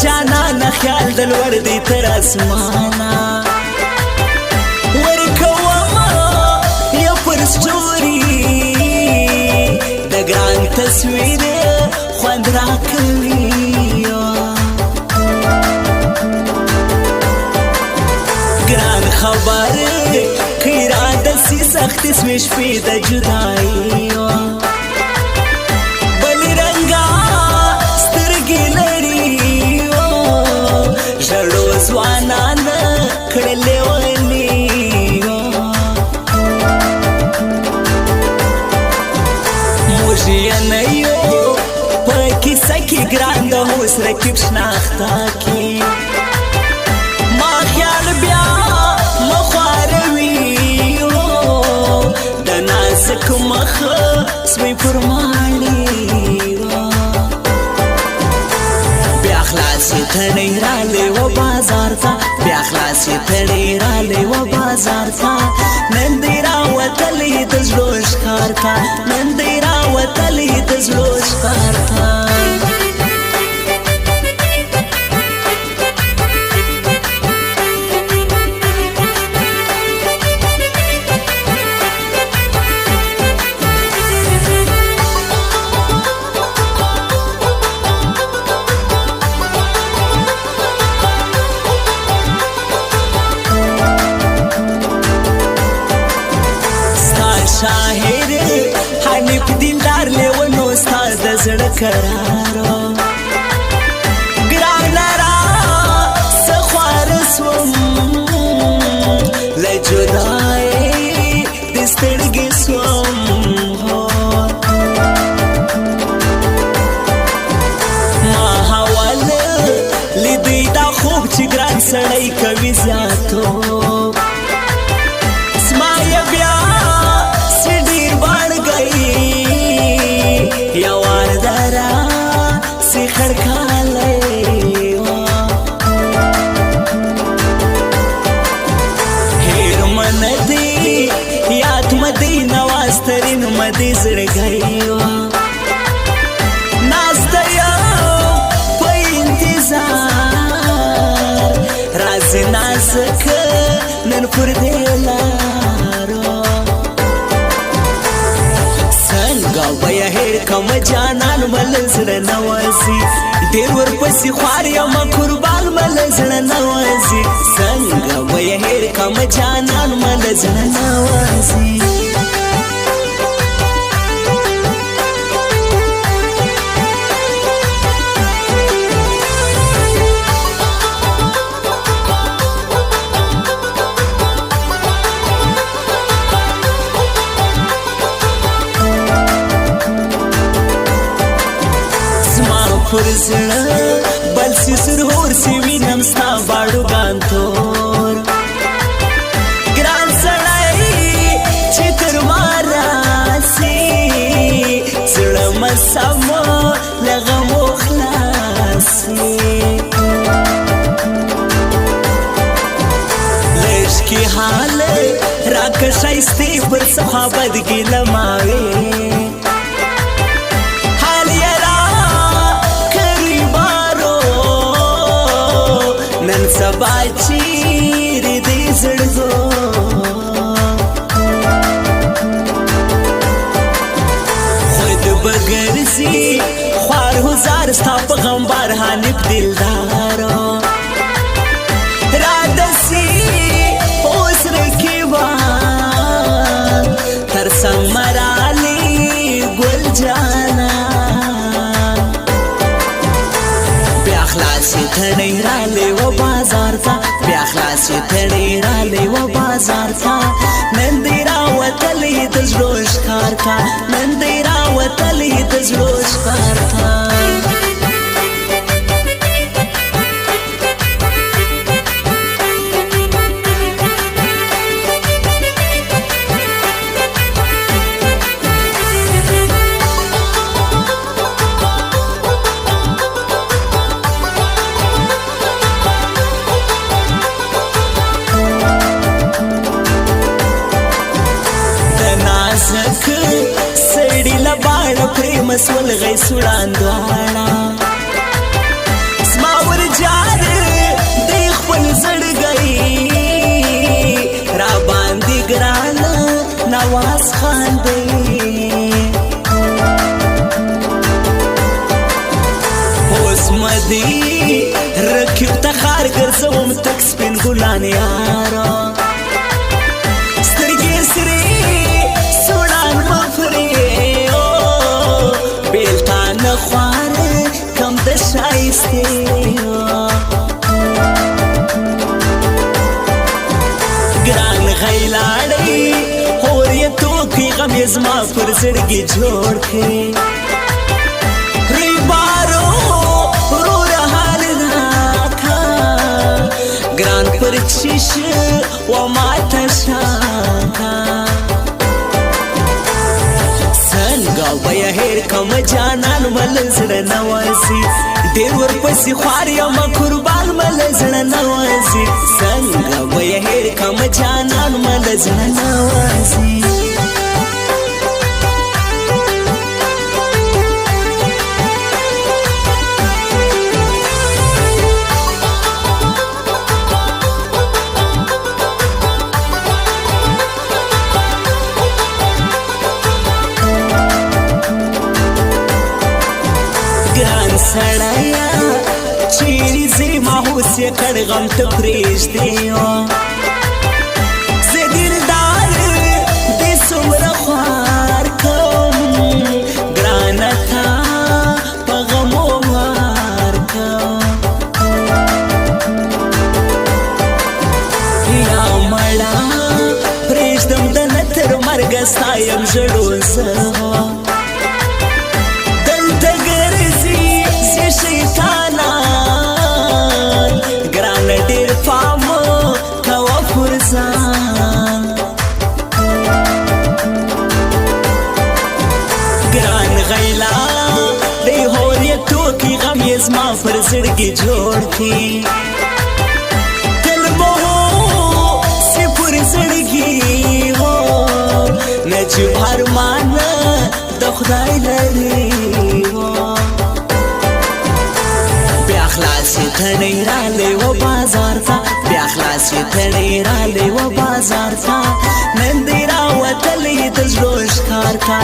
جانان خیال دل وردی تر اسمانا ورکوما یا پر ستوری د ګران تصویر خوند راکوي ګران خبر خیرا د سی سخت سوي شپې د جدایي بل رنګا سترګې لري ژړو ځوانان کړلې ولي موږ یې نه یو په کیسه کې ګران د اوس رقیب شناخته کې ما خیال بیا مخواروي د نازک مخ سوی پرماړي بیا خلاصې تڼۍ رالی و بازار ته بیا خلاصې تڼۍ رالی و بازار ته نن دی راوتلی د زړو ښکار ته نن دی راوتلی د زړو ښکار ته شاهر حنیف دیندار لیونو ستا د زړه قرارو ګرانه را څه خواره سوم له جدایۍ د سترګې سوم ما حوال لیدی دا خوب چې ګران سړی کوي زیاتو زما یې بیا یوار دارا سی خړکالی هیر مندی یاد مدی نواسترین مدی زړګی ناسته یم په انتظار راځي نازک نن پر دې لارو ویا هیر کم جانان مل زړه نوازي ډېر ورپسې خوار یم قربان مل زړه نوازي څنګه ویا هیر کم جانان مل زړه نوازي پر زړه بل سی سرور سی وینم ستا باړوګان تور ګران سړی چې تر ما راسي زړه مې سم له غمو خلاصي لږ کې حال راکه ښایستې پر صحابت ګیله ماوې نن سبا چیرې دې زړګو خود بګرځي خوار هزار ستا په غم بار حنیف دلدارو رادسي اوس رقیبان تر څنګ مرالي ګل جانا خلاصې تڼۍ رالی و بازار ته بیا خلاصې تڼۍ رالی و بازار ته نن دی راوتلی د زړو ښکار ته نن دی راوتلی د زړو ښکار ته سړی لباړه پرې مسول غي سوړاندواړه زما ور نواز خان دی اوس مدي رکیو تخار ګرځوم تک سپین ګلان یارا سترګې سرې سوړان مفرې بیلتان خوار کم د شایسته ګران غیلاړې اور یې توکي غم یې زما پر زړګي جوړ کړې پرچیش و ماتا شاکا سنگا بیا هیر کم جانان ملزر نوازی دیر ورپسی خواری اما قربان ملزر نوازی سنگا بیا هیر کم جانان ملزر نوازی سړیا چیرې زی ماهوس یې کړ غم ته پرېږدې زه دلدار دې څومره خوار کوم ګرانه تا په غمو مار کوم یا مړه پرېږدم دنه تر مرګه ستا یم ژړو زه شیطانان ګران ډېر پام کوه پر ځان ګران غیلا دی هور یې ټوکي غم یې زما پر زړګي جوړ کړي تل به سي پر زړګي و نه چې ارمان د خدای لري خلاصی تھڑی رالی و بازار تا بیا خلاصی تھڑی رالی و بازار تا نندی راوتلی دزلوش کار کا